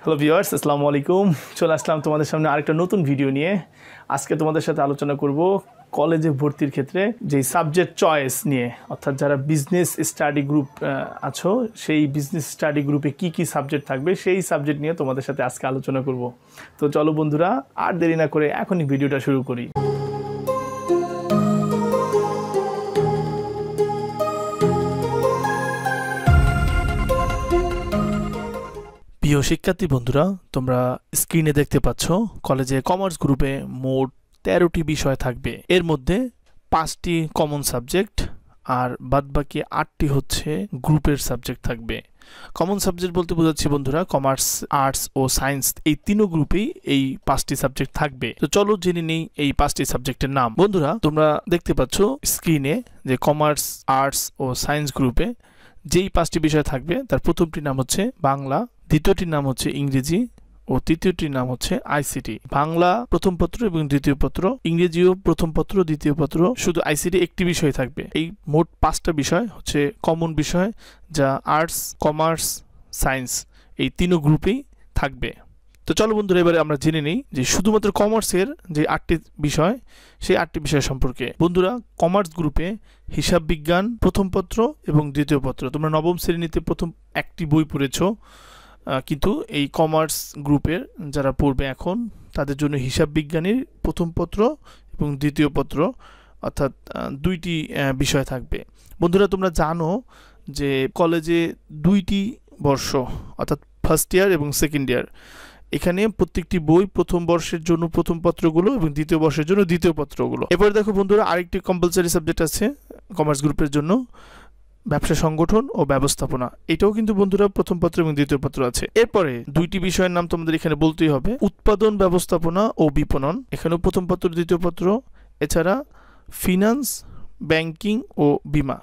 Hello viewers, আসসালামু আলাইকুম। চলে আসলাম তোমাদের সামনে আরেকটা নতুন ভিডিও নিয়ে। আজকে তোমাদের সাথে আলোচনা করব কলেজে ভর্তির ক্ষেত্রে যে সাবজেক্ট চয়েস নিয়ে, অর্থাৎ যারা বিজনেস স্টাডি গ্রুপ আছো সেই বিজনেস স্টাডি গ্রুপে কি কি সাবজেক্ট থাকবে সেই সাবজেক্ট নিয়ে তোমাদের সাথে আজকে আলোচনা করব। তো চলো বন্ধুরা, আর দেরি না করে এখনই ভিডিওটা শুরু করি। প্রিয় শিক্ষার্থী বন্ধুরা, তোমরা স্ক্রিনে দেখতে পাচ্ছ কলেজে কমার্স গ্রুপে মোট 13টি বিষয় থাকবে। এর মধ্যে 5টি কমন সাবজেক্ট আর বাদবাকি 8টি হচ্ছে গ্রুপের সাবজেক্ট থাকবে। কমন সাবজেক্ট বলতে বোঝাচ্ছি বন্ধুরা কমার্স, আর্টস ও সায়েন্স, এই তিনও গ্রুপেই এই 5টি সাবজেক্ট থাকবে। তো চলো জেনে নেই এই 5টি সাবজেক্টের নাম। বন্ধুরা, তোমরা দেখতে পাচ্ছ স্ক্রিনে যে কমার্স, আর্টস ও সায়েন্স গ্রুপে যেই 5টি বিষয় থাকবে তার প্রথমটির নাম হচ্ছে বাংলা, দ্বিতীয়টির নাম হচ্ছে ইংরেজি ও তৃতীয়টির নাম হচ্ছে আইসিটি। বাংলা প্রথম পত্র এবং দ্বিতীয় পত্র, ইংরেজিও প্রথম পত্র দ্বিতীয় পত্র, শুধু আইসিটি একটি বিষয় থাকবে। এই মোট 5টা বিষয় হচ্ছে কমন বিষয়, যা আর্টস, কমার্স, সায়েন্স এই তিনও গ্রুপেই থাকবে। তো চলো বন্ধুরা, এবারে আমরা জেনে নিই যে শুধুমাত্র কমার্সের যে 8টি বিষয় সেই 8টি বিষয় সম্পর্কে। বন্ধুরা, কমার্স গ্রুপে হিসাব বিজ্ঞান প্রথম পত্র এবং দ্বিতীয় পত্র। তোমরা নবম শ্রেণীতে প্রথম একটি বই পড়েছ, কিন্তু এই কমার্স গ্রুপের যারা পড়বে এখন তাদের জন্য হিসাব বিজ্ঞানের প্রথম পত্র এবং দ্বিতীয় পত্র অর্থাৎ 2টি বিষয় থাকবে। বন্ধুরা, তোমরা জানো যে কলেজে 2টি বর্ষ অর্থাৎ ফার্স্ট ইয়ার এবং সেকেন্ড ইয়ার, এখানে প্রত্যেকটি বই প্রথম বর্ষের জন্য প্রথম পত্রগুলো এবং দ্বিতীয় বর্ষের জন্য দ্বিতীয় পত্রগুলো। এবার দেখো বন্ধুরা, আরেকটি কম্পালসারি সাবজেক্ট আছে কমার্স গ্রুপের জন্য, ব্যবসা সংগঠন ও ব্যবস্থাপনা। এটাও কিন্তু বন্ধুরা প্রথম পত্র এবং দ্বিতীয় পত্র আছে। এরপরে 2টি বিষয়ের নাম তোমাদের এখানে বলতেই হবে, উৎপাদন ব্যবস্থাপনা ও বিপণন, এখানেও প্রথম পত্র দ্বিতীয় পত্র। এছাড়া ফিনান্স, ব্যাংকিং ও বিমা,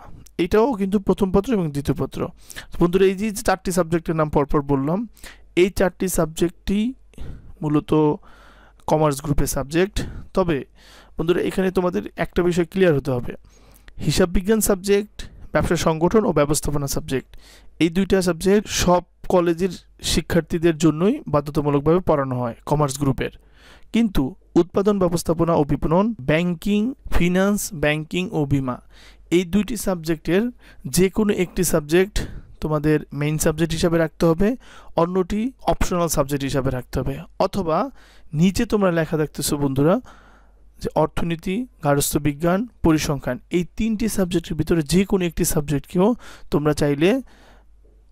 এটাও কিন্তু প্রথম পত্র এবং দ্বিতীয় পত্র। বন্ধুরা, এই যে 4টি সাবজেক্টের নাম পরপর বললাম, এই 4টি সাবজেক্টই মূলত কমার্স গ্রুপের সাবজেক্ট। তবে বন্ধুরা, এখানে তোমাদের একটা বিষয় ক্লিয়ার হতে হবে, হিসাব বিজ্ঞান সাবজেক্ট, ব্যবসা সংগঠন ও ব্যবস্থাপনা সাবজেক্ট, এই 2টা সাবজেক্ট সব কলেজের শিক্ষার্থীদের জন্যই বাধ্যতামূলকভাবে পড়ানো হয় কমার্স গ্রুপের। কিন্তু উৎপাদন ব্যবস্থাপনা ও বিপণন, ব্যাংকিং, ফিনান্স, ব্যাংকিং ও বিমা, এই 2টি সাবজেক্টের যে কোনো একটি সাবজেক্ট তোমাদের মেইন সাবজেক্ট হিসাবে রাখতে হবে, অন্যটি অপশনাল সাবজেক্ট হিসাবে রাখতে হবে। অথবা নিচে তোমরা লেখা দেখতেছো বন্ধুরা যে অর্থনীতি, গার্হস্থ্য বিজ্ঞান, পরিসংখ্যান, এই 3টি সাবজেক্টের ভিতরে যে কোনো একটি সাবজেক্টকেও তোমরা চাইলে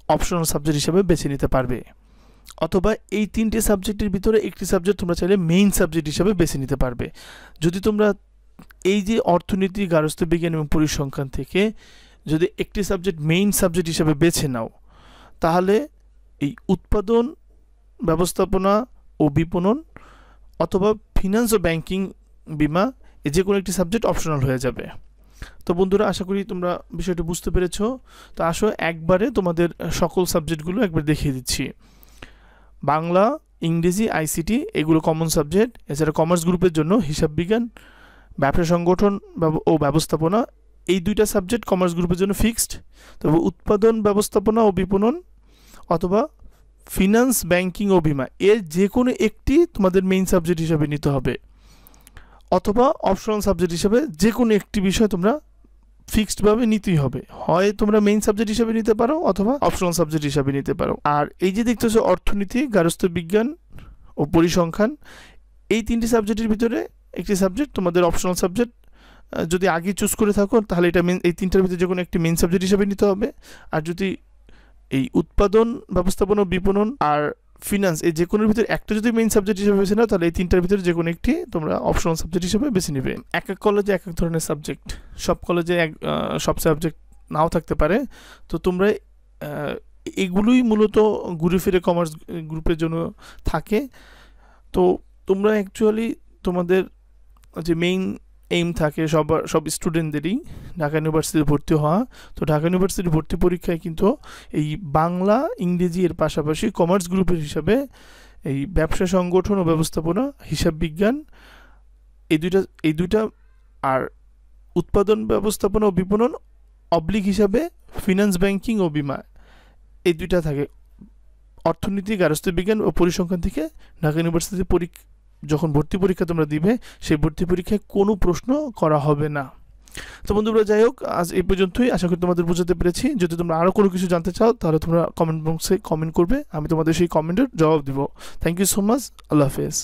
অপশনাল সাবজেক্ট হিসাবে বেছে নিতে পারবে। অথবা এই 3টি সাবজেক্টের ভিতরে একটি সাবজেক্ট তোমরা চাইলে মেইন সাবজেক্ট হিসাবে বেছে নিতে পারবে। যদি তোমরা এই যে অর্থনীতি, গার্হস্থ্য বিজ্ঞান এবং পরিসংখ্যান থেকে যদি একটি সাবজেক্ট মেইন সাবজেক্ট হিসাবে বেছে নাও, তাহলে এই উৎপাদন ব্যবস্থাপনা ও বিপণন অথবা ফিনান্স ও ব্যাংকিং, বিমা, যে কোনো একটি সাবজেক্ট অপশনাল হয়ে যাবে। তো বন্ধুরা, আশা করি তোমরা বিষয়টি বুঝতে পেরেছো। তো আসো একবারে তোমাদের সকল সাবজেক্টগুলো একবার দেখিয়ে দিচ্ছি। বাংলা, ইংরেজি, আইসিটি এগুলো কমন সাবজেক্ট। এছাড়া কমার্স গ্রুপের জন্য হিসাব বিজ্ঞান, ব্যবসা সংগঠন ও ব্যবস্থাপনা, এই 2টা সাবজেক্ট কমার্স গ্রুপের জন্য ফিক্সড। তবে উৎপাদন ব্যবস্থাপনা ও বিপণন অথবা ফিনান্স, ব্যাংকিং ও বিমা, এর যে কোনো একটি তোমাদের মেইন সাবজেক্ট হিসাবে নিতে হবে, অথবা অপশনাল সাবজেক্ট হিসাবে যে কোনো একটি বিষয় তোমরা ফিক্সডভাবে নিতেই হবে। হয় তোমরা মেইন সাবজেক্ট হিসাবে নিতে পারো অথবা অপশনাল সাবজেক্ট হিসাবে নিতে পারো। আর এই যে দেখতেছো অর্থনীতি, গার্হস্থ্য বিজ্ঞান ও পরিসংখ্যান, এই 3টি সাবজেক্টের ভিতরে একটি সাবজেক্ট তোমাদের অপশনাল সাবজেক্ট যদি আগে চুজ করে থাকো, তাহলে এটা এই 3টার ভিতরে যে কোনো একটি মেইন সাবজেক্ট হিসাবে নিতে হবে। আর যদি এই উৎপাদন ব্যবস্থাপনা, বিপণন আর ফিনান্স এই যে কোনোর ভিতরে একটা যদি মেইন সাবজেক্ট হিসেবে বেছে নাও, তাহলে এই 3টার ভিতরে যে কোনো একটি তোমরা অপশনাল সাবজেক্ট হিসেবে বেছে নেবে। এক এক কলেজে এক এক ধরনের সাবজেক্ট, সব কলেজে সব সাবজেক্ট নাও থাকতে পারে। তো তোমরা এগুলোই মূলত ঘুরে ফিরে কমার্স গ্রুপের জন্য থাকে। তো তোমরা অ্যাকচুয়ালি তোমাদের যে মেইন এইম থাকে সব স্টুডেন্টদেরই ঢাকা ইউনিভার্সিটিতে ভর্তি হওয়া। তো ঢাকা ইউনিভার্সিটি ভর্তি পরীক্ষায় কিন্তু এই বাংলা, ইংরেজি এর পাশাপাশি কমার্স গ্রুপের হিসাবে এই ব্যবসা সংগঠন ও ব্যবস্থাপনা, হিসাব বিজ্ঞান এই দুইটা আর উৎপাদন ব্যবস্থাপনা ও বিপণন অবলিক হিসাবে ফিনান্স, ব্যাংকিং ও বিমা, এই 2টা থাকে অর্থনীতি, গার্হস্থ্য বিজ্ঞান ও পরিসংখ্যান থেকে ঢাকা ইউনিভার্সিটি যখন ভর্তি পরীক্ষা তোমরা দিবে সেই ভর্তি পরীক্ষায় কোনো প্রশ্ন করা হবে না। তো বন্ধুরা, যাই হোক, আজ এই পর্যন্তই। আশা করি তোমাদের বোঝাতে পেরেছি। যদি তোমরা আরও কোনো কিছু জানতে চাও তাহলে তোমরা কমেন্ট বক্সে কমেন্ট করবে, আমি তোমাদের সেই কমেন্টের জবাব দিব। Thank you so much. আল্লাহ হাফেজ।